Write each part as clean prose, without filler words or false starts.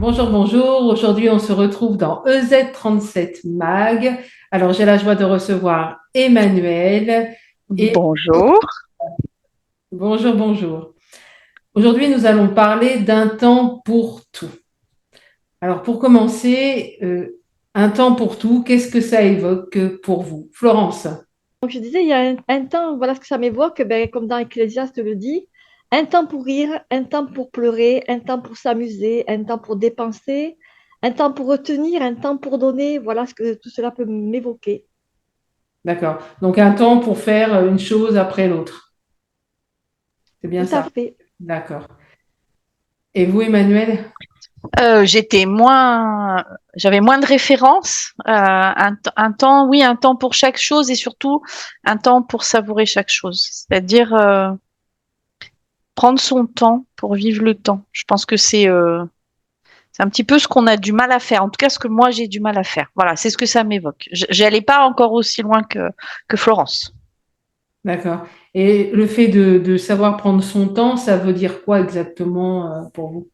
Bonjour, bonjour. Aujourd'hui, on se retrouve dans EZ37 Mag. Alors, j'ai la joie de recevoir Emmanuel et Bonjour. bonjour, bonjour. Aujourd'hui, nous allons parler d'un temps pour tout. Alors, pour commencer, un temps pour tout, qu'est-ce que ça évoque pour vous? Florence. Donc, je disais, il y a un temps, voilà ce que ça m'évoque, ben, comme dans Ecclésiaste le dit, un temps pour rire, un temps pour pleurer, un temps pour s'amuser, un temps pour dépenser, un temps pour retenir, un temps pour donner. Voilà ce que tout cela peut m'évoquer. D'accord. Donc, un temps pour faire une chose après l'autre. C'est bien Tout à ça. fait. D'accord. Et vous, Emmanuel? J'avais moins de références. Un temps, oui, un temps pour chaque chose et surtout un temps pour savourer chaque chose. C'est-à-dire prendre son temps pour vivre le temps. Je pense que c'est un petit peu ce qu'on a du mal à faire. En tout cas, ce que moi j'ai du mal à faire. Voilà, c'est ce que ça m'évoque. J'allais pas encore aussi loin que Florence. D'accord. Et le fait de savoir prendre son temps, ça veut dire quoi exactement pour vous?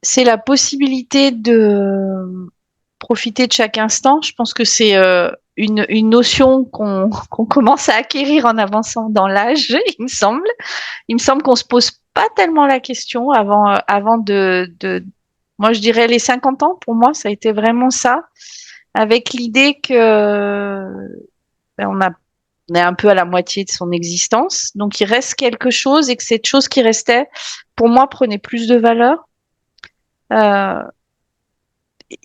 C'est la possibilité de profiter de chaque instant. Je pense que c'est une notion qu'on commence à acquérir en avançant dans l'âge, il me semble. Il me semble qu'on se pose pas tellement la question avant de... Moi, je dirais les 50 ans, pour moi, ça a été vraiment ça, avec l'idée que on a on est un peu à la moitié de son existence. Donc, il reste quelque chose et que cette chose qui restait, pour moi, prenait plus de valeur. Euh,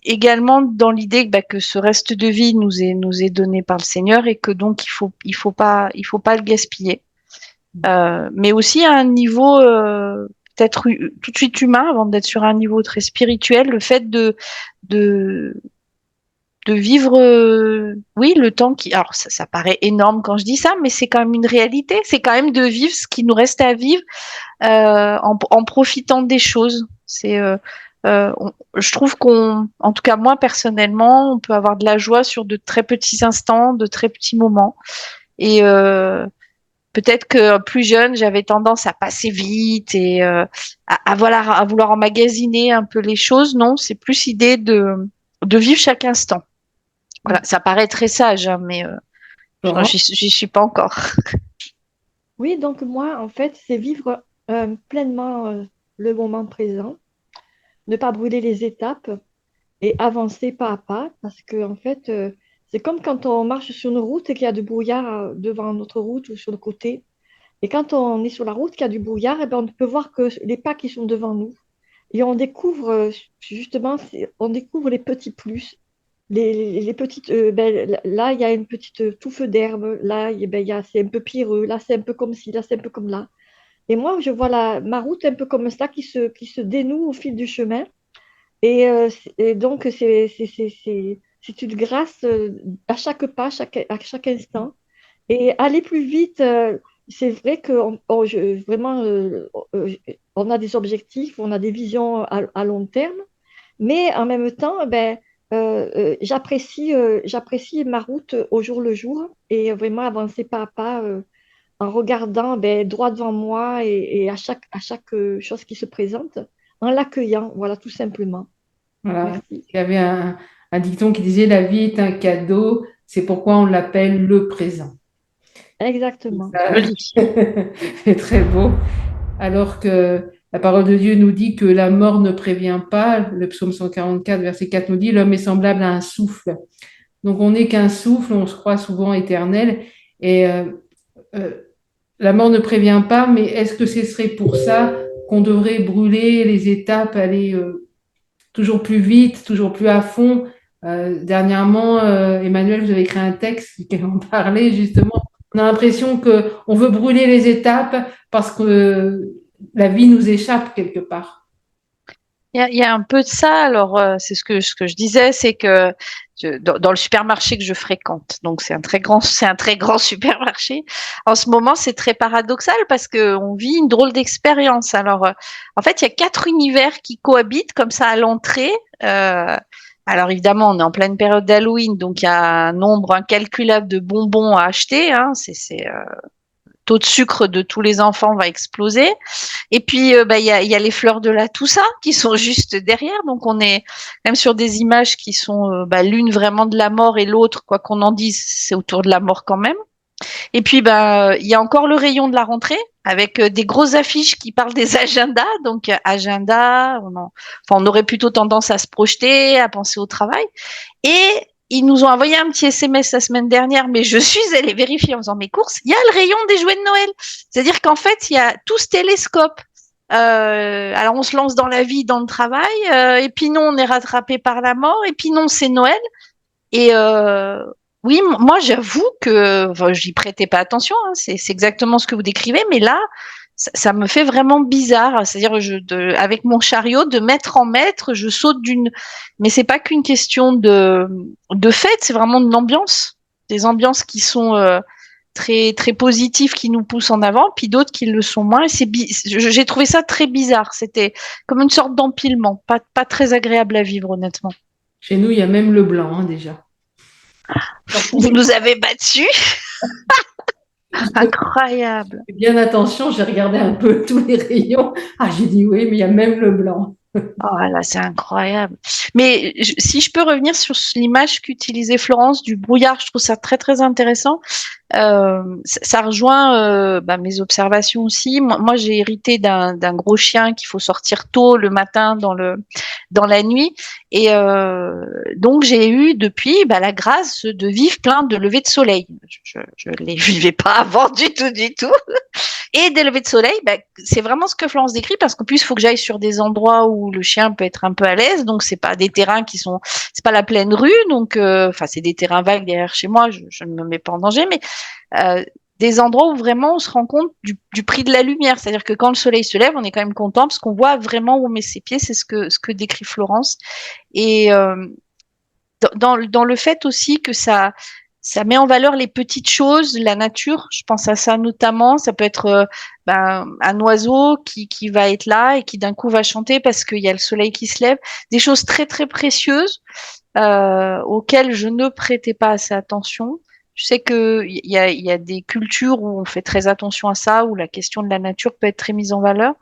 Également dans l'idée que ce reste de vie nous est donné par le Seigneur et que donc il faut pas le gaspiller. Mais aussi à un niveau peut-être tout de suite humain avant d'être sur un niveau très spirituel, le fait de de vivre, oui, le temps qui, alors ça paraît énorme quand je dis ça, mais c'est quand même une réalité. C'est quand même de vivre ce qui nous reste à vivre en profitant des choses. Je trouve en tout cas moi personnellement, on peut avoir de la joie sur de très petits instants, de très petits moments. Et peut-être que plus jeune, j'avais tendance à passer vite et à vouloir emmagasiner un peu les choses. Non, c'est plus idée de vivre chaque instant. Voilà, ça paraît très sage, hein, mais Florence? j'y suis pas encore. Oui, donc moi, en fait, c'est vivre pleinement le moment présent, ne pas brûler les étapes et avancer pas à pas parce que en fait c'est comme quand on marche sur une route et qu'il y a du brouillard devant notre route ou sur le côté. Et quand on est sur la route, qu'il y a du brouillard, et ben, on ne peut voir que les pas qui sont devant nous. Et on découvre justement, on découvre les petits plus, les petites. Ben, là, il y a une petite touffe d'herbe. Là, ben, c'est un peu pierreux. Là, c'est un peu comme ci. Là, c'est un peu comme là. Et moi, je vois ma route un peu comme ça qui se dénoue au fil du chemin. Et donc, c'est une grâce à chaque pas, à chaque instant. Et aller plus vite, c'est vrai que vraiment, on a des objectifs, on a des visions à long terme, mais en même temps, ben, j'apprécie ma route au jour le jour et vraiment avancer pas à pas en regardant ben, droit devant moi et à chaque chose qui se présente, en l'accueillant, voilà, tout simplement. Voilà. Merci. Il y avait un dicton qui disait la vie est un cadeau, c'est pourquoi on l'appelle le présent. Exactement. Ça, Joli. c'est très beau. Alors que la parole de Dieu nous dit que la mort ne prévient pas. Le psaume 144, verset 4 nous dit l'homme est semblable à un souffle. Donc on n'est qu'un souffle, on se croit souvent éternel. Et euh, la mort ne prévient pas, mais est-ce que ce serait pour ça qu'on devrait brûler les étapes, aller toujours plus vite, toujours plus à fond? Dernièrement, Emmanuel, vous avez écrit un texte qui en parlait justement. On a l'impression qu'on veut brûler les étapes parce que la vie nous échappe quelque part. Il y a un peu de ça. Alors, c'est ce que je disais, c'est que dans le supermarché que je fréquente, donc c'est un très grand supermarché. En ce moment, c'est très paradoxal parce que on vit une drôle d'expérience. Alors, en fait, il y a quatre univers qui cohabitent comme ça à l'entrée. Euh, alors évidemment, on est en pleine période d'Halloween, donc il y a un nombre incalculable de bonbons à acheter. Hein, c'est taux de sucre de tous les enfants va exploser. Et puis, il y a les fleurs de la Toussaint qui sont juste derrière. Donc, on est même sur des images qui sont l'une vraiment de la mort et l'autre, quoi qu'on en dise, c'est autour de la mort quand même. Et puis, il y a encore le rayon de la rentrée avec des grosses affiches qui parlent des agendas. Donc, agenda, on aurait plutôt tendance à se projeter, à penser au travail. Et ils nous ont envoyé un petit SMS la semaine dernière, mais je suis allée vérifier en faisant mes courses. Il y a le rayon des jouets de Noël. C'est-à-dire qu'en fait, il y a tout ce télescope. Alors, on se lance dans la vie, dans le travail, et puis non, on est rattrapé par la mort, et puis non, c'est Noël. Et oui, moi, j'avoue que j'y prêtais pas attention. Hein, c'est exactement ce que vous décrivez, mais là, ça me fait vraiment bizarre. C'est-à-dire, avec mon chariot, de mètre en mètre, je saute d'une. Mais c'est pas qu'une question de fête, c'est vraiment de l'ambiance, des ambiances qui sont très très positives, qui nous poussent en avant, puis d'autres qui le sont moins. Et j'ai trouvé ça très bizarre. C'était comme une sorte d'empilement, pas très agréable à vivre, honnêtement. Chez nous, il y a même le blanc, hein, déjà. Vous nous avez battus. Incroyable. Fais bien attention, j'ai regardé un peu tous les rayons. Ah, j'ai dit oui, mais il y a même le blanc. Oh là, c'est incroyable. Mais si je peux revenir sur l'image qu'utilisait Florence du brouillard, je trouve ça très très intéressant. Ça rejoint mes observations aussi. Moi, j'ai hérité d'un gros chien qu'il faut sortir tôt le matin dans la nuit, et donc j'ai eu depuis la grâce de vivre plein de levées de soleil. Je les vivais pas avant du tout. Et des levées de soleil, c'est vraiment ce que Florence décrit, parce qu'en plus, il faut que j'aille sur des endroits où le chien peut être un peu à l'aise. Donc, c'est pas des terrains c'est pas la pleine rue. Donc, c'est des terrains vagues derrière chez moi. Je ne me mets pas en danger, mais des endroits où vraiment on se rend compte du prix de la lumière. C'est-à-dire que quand le soleil se lève, on est quand même content parce qu'on voit vraiment où on met ses pieds. C'est ce que décrit Florence. Et dans le fait aussi que ça met en valeur les petites choses, la nature. Je pense à ça notamment. Ça peut être un oiseau qui va être là et qui d'un coup va chanter parce qu'il y a le soleil qui se lève. Des choses très très précieuses auxquelles je ne prêtais pas assez attention. Je sais qu'il y a des cultures où on fait très attention à ça, où la question de la nature peut être très mise en valeur.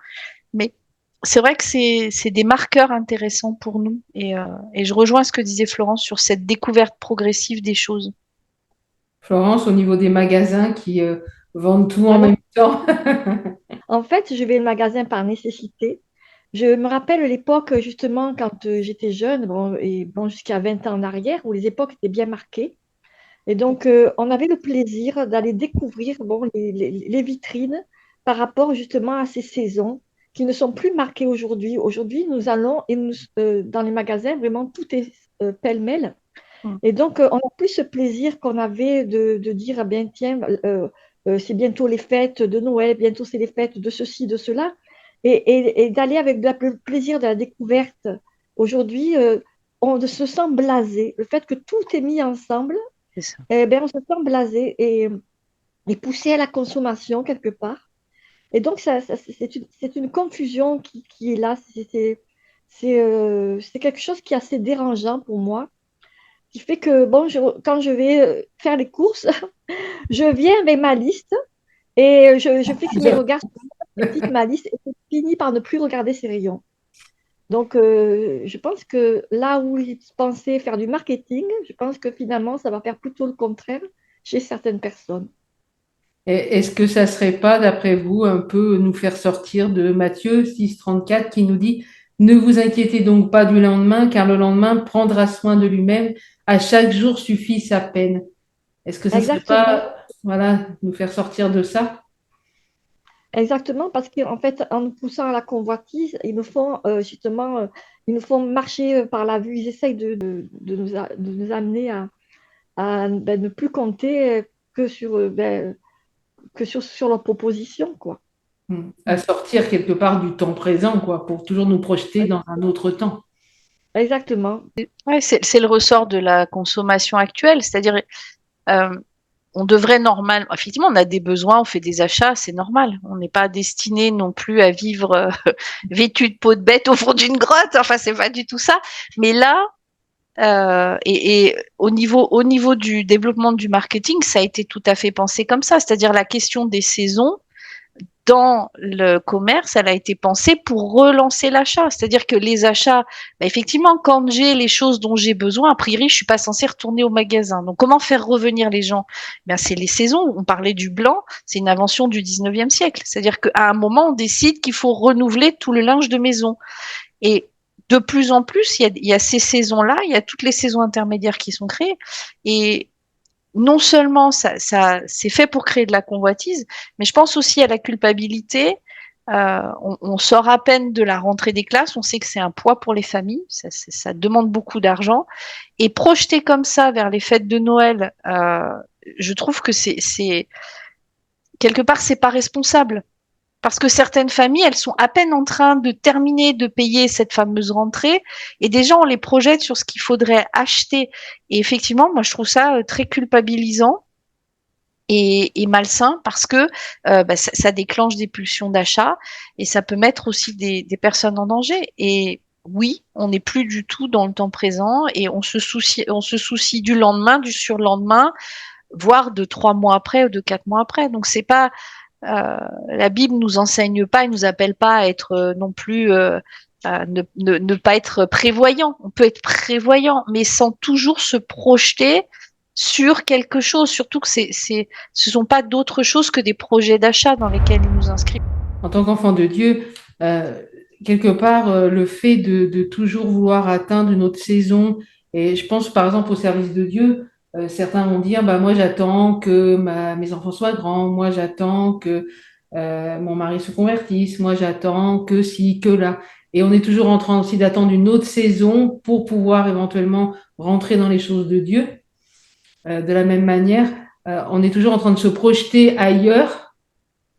Mais c'est vrai que c'est des marqueurs intéressants pour nous. Et je rejoins ce que disait Florence sur cette découverte progressive des choses. Florence, au niveau des magasins qui vendent tout en Ah non, même temps. en fait, je vais au magasin par nécessité. Je me rappelle l'époque, justement, quand j'étais jeune, bon, et bon, jusqu'à 20 ans en arrière, où les époques étaient bien marquées. Et donc, on avait le plaisir d'aller découvrir bon, les vitrines par rapport justement à ces saisons qui ne sont plus marquées aujourd'hui. Aujourd'hui, nous allons dans les magasins, vraiment, tout est pêle-mêle. Mm. Et donc, on n'a plus ce plaisir qu'on avait de dire, ah bien, tiens, c'est bientôt les fêtes de Noël, bientôt c'est les fêtes de ceci, de cela, et d'aller avec le plaisir de la découverte. Aujourd'hui, on se sent blasé. Le fait que tout est mis ensemble, C'est ça. eh ben, on se sent blasé et poussé à la consommation quelque part. Et donc, c'est une confusion qui est là. C'est quelque chose qui est assez dérangeant pour moi, qui fait que bon, quand je vais faire les courses, je viens avec ma liste et je fixe mes regards sur ma liste et je finis par ne plus regarder ces rayons. Donc, je pense que là où ils pensaient faire du marketing, je pense que finalement, ça va faire plutôt le contraire chez certaines personnes. Est-ce que ça serait pas, d'après vous, un peu nous faire sortir de Matthieu 6,34 qui nous dit, ne vous inquiétez donc pas du lendemain, car le lendemain prendra soin de lui-même. À chaque jour suffit sa peine. Est-ce que ça serait Exactement, pas, voilà, nous faire sortir de ça? exactement, parce qu'en fait, en nous poussant à la convoitise, ils nous font justement, ils nous font marcher par la vue. Ils essayent de nous amener à ne plus compter sur leurs propositions, quoi. À sortir quelque part du temps présent, quoi, pour toujours nous projeter dans un autre temps. Exactement. Ouais, c'est le ressort de la consommation actuelle, c'est-à-dire euh, on devrait normal, effectivement, on a des besoins, on fait des achats, c'est normal. On n'est pas destiné non plus à vivre vêtu de peau de bête au fond d'une grotte. Enfin, c'est pas du tout ça. Mais là, Et au niveau du développement du marketing, ça a été tout à fait pensé comme ça. C'est-à-dire la question des saisons dans le commerce, elle a été pensée pour relancer l'achat. C'est-à-dire que les achats, effectivement, quand j'ai les choses dont j'ai besoin, a priori, je suis pas censée retourner au magasin. Donc, comment faire revenir les gens? C'est les saisons. On parlait du blanc, c'est une invention du 19e siècle. C'est-à-dire qu'à un moment, on décide qu'il faut renouveler tout le linge de maison. Et de plus en plus, il y a ces saisons-là, il y a toutes les saisons intermédiaires qui sont créées. Et non seulement c'est fait pour créer de la convoitise, mais je pense aussi à la culpabilité. On sort à peine de la rentrée des classes, on sait que c'est un poids pour les familles, ça demande beaucoup d'argent. Et projeter comme ça vers les fêtes de Noël, je trouve que c'est quelque part, c'est pas responsable. Parce que certaines familles, elles sont à peine en train de terminer de payer cette fameuse rentrée et déjà on les projette sur ce qu'il faudrait acheter. Et effectivement, moi je trouve ça très culpabilisant et malsain parce que ça déclenche des pulsions d'achat et ça peut mettre aussi des personnes en danger. Et oui, on n'est plus du tout dans le temps présent et on se soucie du lendemain, du surlendemain, voire de 3 mois après ou de 4 mois après. Donc c'est pas la Bible nous enseigne pas, elle nous appelle pas à être non plus ne pas être prévoyant. On peut être prévoyant, mais sans toujours se projeter sur quelque chose. Surtout que ce sont pas d'autres choses que des projets d'achat dans lesquels ils nous inscrivent. En tant qu'enfant de Dieu, euh, quelque part, le fait de toujours vouloir atteindre une autre saison, et je pense par exemple au service de Dieu, certains vont dire, bah, moi j'attends que mes enfants soient grands, moi j'attends que mon mari se convertisse, moi j'attends que ci, que là. Et on est toujours en train aussi d'attendre une autre saison pour pouvoir éventuellement rentrer dans les choses de Dieu. De la même manière, on est toujours en train de se projeter ailleurs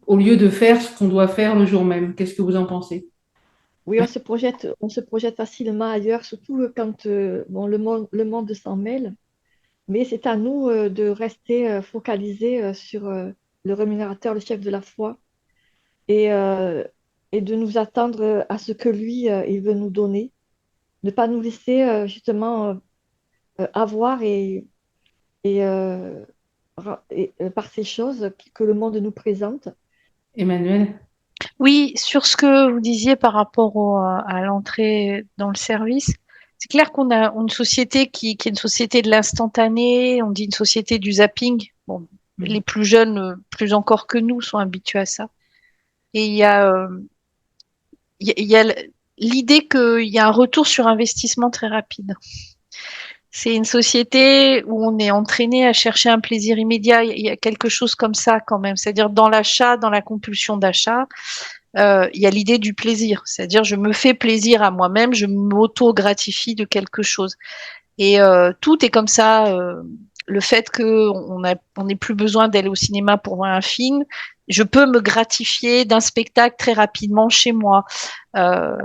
au lieu de faire ce qu'on doit faire le jour même. Qu'est-ce que vous en pensez? Oui, on se projette facilement ailleurs, surtout quand bon, le monde s'en mêle. Mais c'est à nous de rester focalisés sur le rémunérateur, le chef de la foi, et, euh, et de nous attendre à ce que lui, il veut nous donner. Ne pas nous laisser justement avoir par ces choses que le monde nous présente. Emmanuel? Oui, sur ce que vous disiez par rapport à l'entrée dans le service, c'est clair qu'on a une société qui est une société de l'instantané, on dit une société du zapping. Bon, les plus jeunes, plus encore que nous, sont habitués à ça. Et il y a l'idée qu'il y a un retour sur investissement très rapide. C'est une société où on est entraîné à chercher un plaisir immédiat. Il y a quelque chose comme ça quand même. C'est-à-dire dans l'achat, dans la compulsion d'achat, il y a l'idée du plaisir. C'est-à-dire je me fais plaisir à moi-même, je m'auto-gratifie de quelque chose. Et tout est comme ça. Le fait qu'on n'ait plus besoin d'aller au cinéma pour voir un film, je peux me gratifier d'un spectacle très rapidement chez moi. Euh,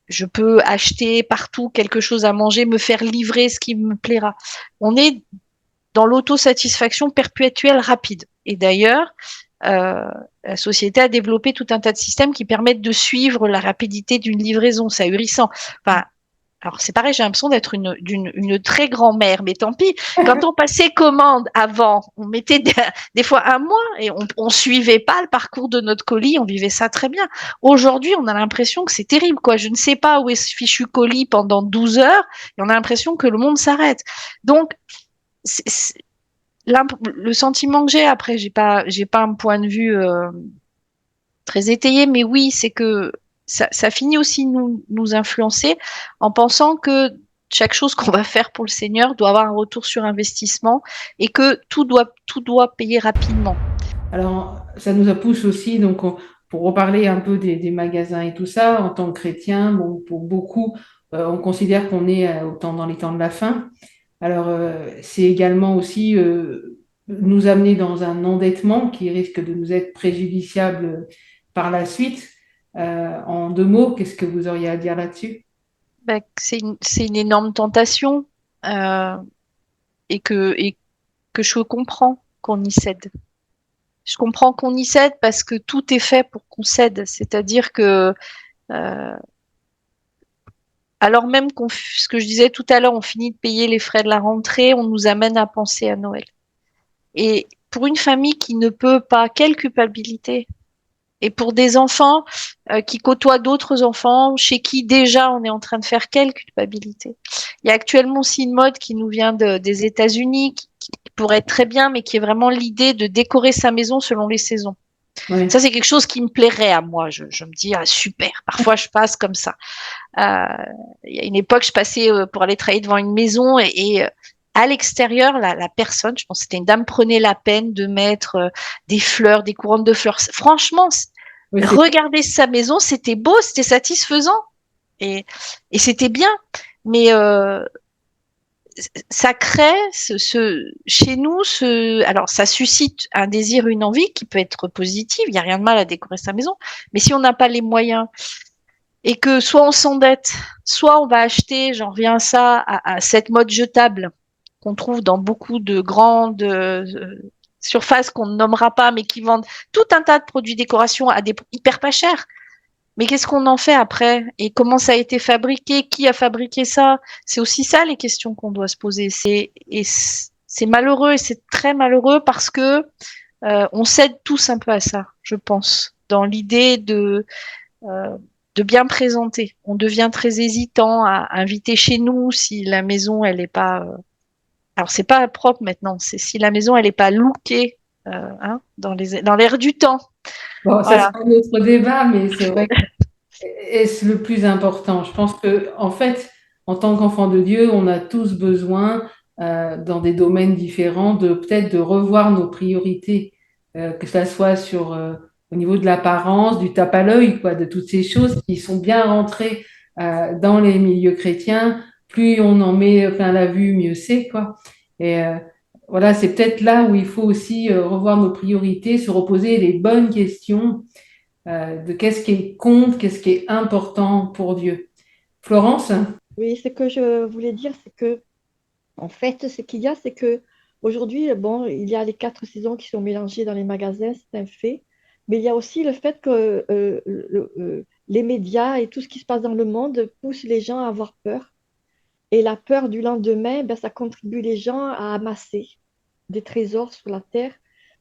je peux acheter partout quelque chose à manger, me faire livrer ce qui me plaira. On est dans l'autosatisfaction perpétuelle rapide. Et d'ailleurs, euh, la société a développé tout un tas de systèmes qui permettent de suivre la rapidité d'une livraison. C'est ahurissant. Enfin, alors c'est pareil, j'ai l'impression d'être une très grand-mère, mais tant pis. Quand on passait commande avant, on mettait des fois un mois et on suivait pas le parcours de notre colis, on vivait ça très bien. Aujourd'hui, on a l'impression que c'est terrible, quoi. Je ne sais pas où est ce fichu colis pendant 12 heures et on a l'impression que le monde s'arrête. Donc, le sentiment que j'ai, après, j'ai pas un point de vue très étayé, mais oui, c'est que ça finit aussi nous influencer en pensant que chaque chose qu'on va faire pour le Seigneur doit avoir un retour sur investissement et que tout doit payer rapidement. Alors, ça nous a poussé aussi, donc, pour reparler un peu des magasins et tout ça, en tant que chrétien, bon, pour beaucoup, on considère qu'on est autant dans les temps de la fin. Alors, c'est également aussi nous amener dans un endettement qui risque de nous être préjudiciable par la suite. En 2 mots, qu'est-ce que vous auriez à dire là-dessus? C'est une énorme tentation euh, et que je comprends qu'on y cède. Je comprends qu'on y cède parce que tout est fait pour qu'on cède. C'est-à-dire que euh, alors même ce que je disais tout à l'heure, on finit de payer les frais de la rentrée, on nous amène à penser à Noël. Et pour une famille qui ne peut pas, quelle culpabilité. Et pour des enfants qui côtoient d'autres enfants, chez qui déjà on est en train de faire quelle culpabilité. Il y a actuellement aussi une mode qui nous vient des États-Unis, qui pourrait être très bien, mais qui est vraiment l'idée de décorer sa maison selon les saisons. Oui. Ça, c'est quelque chose qui me plairait à moi. Je me dis, ah, super, parfois je passe comme ça. Il y a une époque, je passais pour aller travailler devant une maison et à l'extérieur, la personne, je pense que c'était une dame, prenait la peine de mettre des fleurs, des couronnes de fleurs. Franchement, Oui, regarder sa maison, c'était beau, c'était satisfaisant et c'était bien. Mais ça crée chez nous, alors ça suscite un désir, une envie qui peut être positive. Il n'y a rien de mal à décorer sa maison, mais si on n'a pas les moyens et que soit on s'endette, soit on va acheter, j'en reviens à ça, à cette mode jetable qu'on trouve dans beaucoup de grandes surfaces qu'on ne nommera pas, mais qui vendent tout un tas de produits décoration à des prix hyper pas chers. Mais qu'est-ce qu'on en fait après? Et comment ça a été fabriqué? Qui a fabriqué ça? C'est aussi ça les questions qu'on doit se poser. C'est malheureux et c'est très malheureux parce que on cède tous un peu à ça, je pense, dans l'idée euh, de bien présenter. On devient très hésitant à inviter chez nous si la maison elle est pas. Alors c'est pas propre maintenant. C'est si la maison elle est pas lookée hein, dans l'air du temps. bon, ça Voilà. sera un autre débat, mais c'est vrai que est-ce le plus important? Je pense que, en fait, en tant qu'enfant de Dieu, on a tous besoin, dans des domaines différents, de peut-être de revoir nos priorités, que ça soit au niveau de l'apparence, du tape à l'œil, quoi, de toutes ces choses qui sont bien rentrées, dans les milieux chrétiens. Plus on en met plein la vue, mieux c'est, quoi. Et voilà, c'est peut-être là où il faut aussi revoir nos priorités, se reposer les bonnes questions de qu'est-ce qui compte, qu'est-ce qui est important pour Dieu. Florence? Oui, ce que je voulais dire, c'est que, en fait, ce qu'il y a, c'est que aujourd'hui, bon, il y a les quatre saisons qui sont mélangées dans les magasins, c'est un fait. Mais il y a aussi le fait que les médias et tout ce qui se passe dans le monde poussent les gens à avoir peur. Et la peur du lendemain, ben, ça contribue les gens à amasser des trésors sur la terre,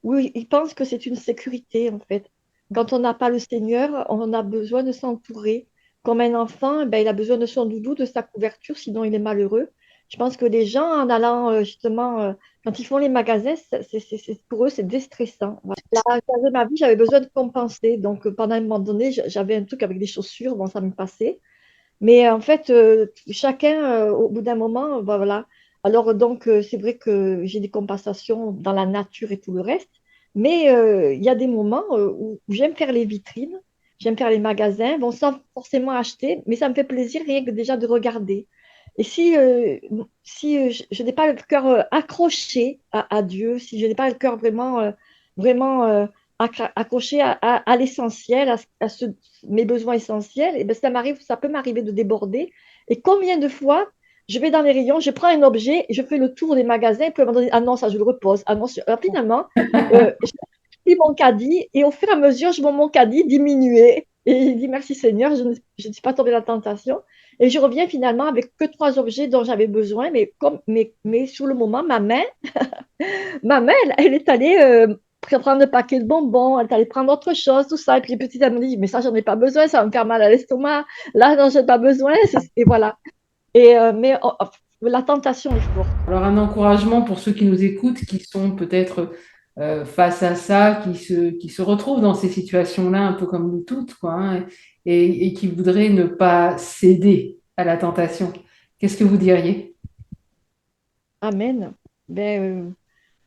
où ils pensent que c'est une sécurité, en fait. Quand on n'a pas le Seigneur, on a besoin de s'entourer. Comme un enfant, ben, il a besoin de son doudou, de sa couverture, sinon il est malheureux. Je pense que les gens, en allant justement, quand ils font les magasins, pour eux, c'est déstressant. Voilà. La phase de ma vie, j'avais besoin de compenser. Donc, pendant un moment donné, j'avais un truc avec des chaussures, bon, ça me passait. Mais en fait, chacun, au bout d'un moment, bah, voilà. Alors, donc, c'est vrai que j'ai des compensations dans la nature et tout le reste. Mais il y a des moments où j'aime faire les vitrines, j'aime faire les magasins, bon, sans forcément acheter, mais ça me fait plaisir rien que déjà de regarder. Et si je n'ai pas le cœur accroché à Dieu, si je n'ai pas le cœur vraiment accroché à l'essentiel, mes besoins essentiels, et ben ça peut m'arriver de déborder. Et combien de fois je vais dans les rayons, je prends un objet, je fais le tour des magasins, et puis à un moment donné, ah non, ça je le repose. Ah non, alors, finalement, je pris mon caddie et au fur et à mesure, je vois mon caddie diminuer. Et je dis merci Seigneur, je ne suis pas tombée dans la tentation. Et je reviens finalement avec que trois objets dont j'avais besoin, mais sur le moment, ma main, elle est allée prendre un paquet de bonbons, elle est allée prendre autre chose, tout ça. Et puis petit à petit, elle me dit, mais ça, j'en ai pas besoin, ça va me faire mal à l'estomac. Là, non, j'ai pas besoin. Et voilà. Mais la tentation est forte. Alors, un encouragement pour ceux qui nous écoutent, qui sont peut-être face à ça, qui se retrouvent dans ces situations-là, un peu comme nous toutes, quoi, hein, et qui voudraient ne pas céder à la tentation. Qu'est-ce que vous diriez? Amen. Ben,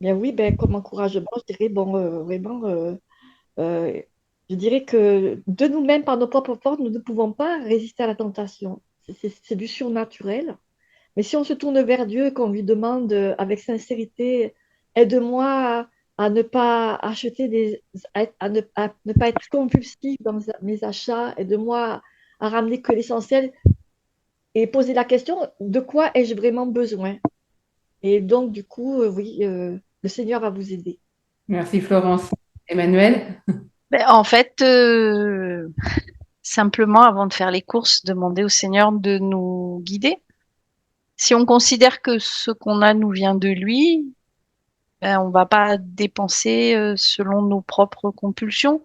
bien oui, ben, comme encouragement, je dirais, bon, vraiment, euh, je dirais que de nous-mêmes, par nos propres forces, nous ne pouvons pas résister à la tentation. C'est du surnaturel. Mais si on se tourne vers Dieu et qu'on lui demande avec sincérité, aide-moi à ne pas acheter à ne pas être compulsif dans mes achats, aide-moi à ramener que l'essentiel et poser la question, de quoi ai-je vraiment besoin? Et donc, du coup, oui, le Seigneur va vous aider. Merci Florence. Emmanuel? En fait, simplement, avant de faire les courses, demander au Seigneur de nous guider. Si on considère que ce qu'on a nous vient de lui, ben, on va pas dépenser selon nos propres compulsions.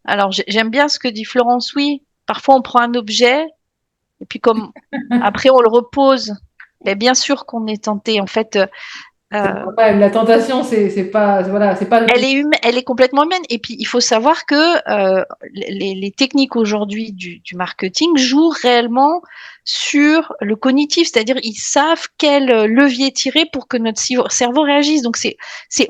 Alors, j'aime bien ce que dit Florence. Oui, parfois on prend un objet et puis comme après on le repose, ben, bien sûr qu'on est tenté. En fait, La tentation, c'est pas, voilà, c'est pas le plus. elle est complètement humaine. Et puis, il faut savoir que les techniques aujourd'hui du marketing jouent réellement sur le cognitif, c'est-à-dire ils savent quel levier tirer pour que notre cerveau réagisse. Donc, c'est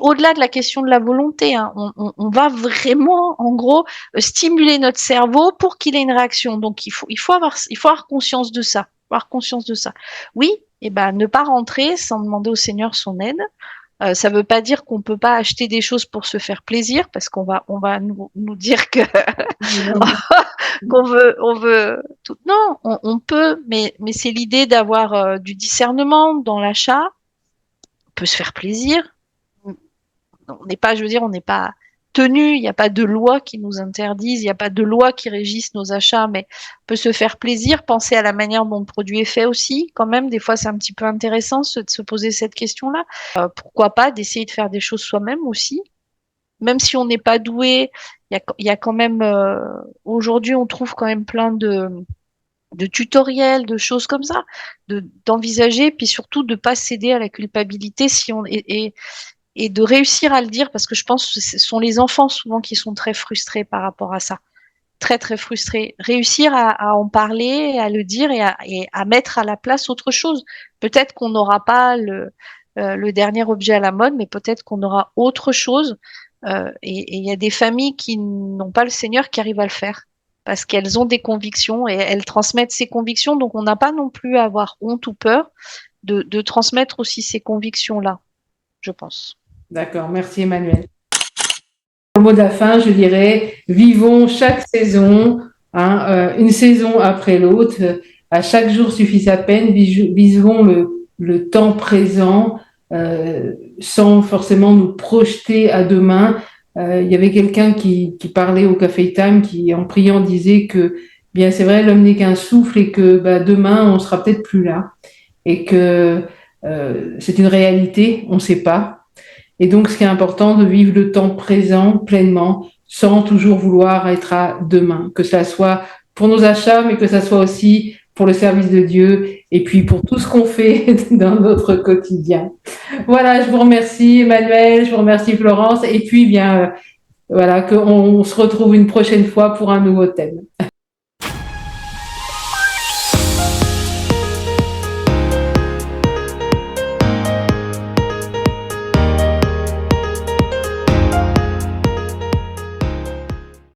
au-delà de la question de la volonté. Hein. On va vraiment, en gros, stimuler notre cerveau pour qu'il ait une réaction. Donc, il faut avoir conscience de ça. Avoir conscience de ça. Oui, et ben, ne pas rentrer sans demander au Seigneur son aide. Ça ne veut pas dire qu'on peut pas acheter des choses pour se faire plaisir, parce on va nous dire que on veut tout. Non, on peut, mais c'est l'idée d'avoir du discernement dans l'achat. On peut se faire plaisir. On n'est pas, je veux dire, on n'est pas tenu. Il n'y a pas de loi qui nous interdise. Il n'y a pas de loi qui régisse nos achats, mais on peut se faire plaisir. Penser à la manière dont le produit est fait aussi. Quand même, des fois, c'est un petit peu intéressant de se poser cette question-là. Pourquoi pas d'essayer de faire des choses soi-même aussi. Même si on n'est pas doué, il y a quand même aujourd'hui, on trouve quand même plein de tutoriels, de choses comme ça, d'envisager, puis surtout de pas céder à la culpabilité si on et de réussir à le dire, parce que je pense que ce sont les enfants souvent qui sont très frustrés par rapport à ça, très très frustrés. Réussir à en parler, à le dire et à mettre à la place autre chose. Peut-être qu'on n'aura pas le dernier objet à la mode, mais peut-être qu'on aura autre chose. Et il y a des familles qui n'ont pas le Seigneur qui arrivent à le faire parce qu'elles ont des convictions et elles transmettent ces convictions. Donc on n'a pas non plus à avoir honte ou peur de transmettre aussi ces convictions-là, je pense. D'accord, merci Emmanuel. Au mot de la fin, je dirais, vivons chaque saison, hein, une saison après l'autre. À chaque jour suffit sa peine. Vivons le temps présent sans forcément nous projeter à demain. Il y avait quelqu'un qui parlait au Café Time, qui en priant disait que, bien c'est vrai, l'homme n'est qu'un souffle et que demain on sera peut-être plus là et que c'est une réalité, on ne sait pas. Et donc, ce qui est important, de vivre le temps présent pleinement, sans toujours vouloir être à demain, que ça soit pour nos achats, mais que ça soit aussi pour le service de Dieu et puis pour tout ce qu'on fait dans notre quotidien. Voilà, je vous remercie Emmanuel, je vous remercie Florence, et puis bien voilà, qu'on se retrouve une prochaine fois pour un nouveau thème.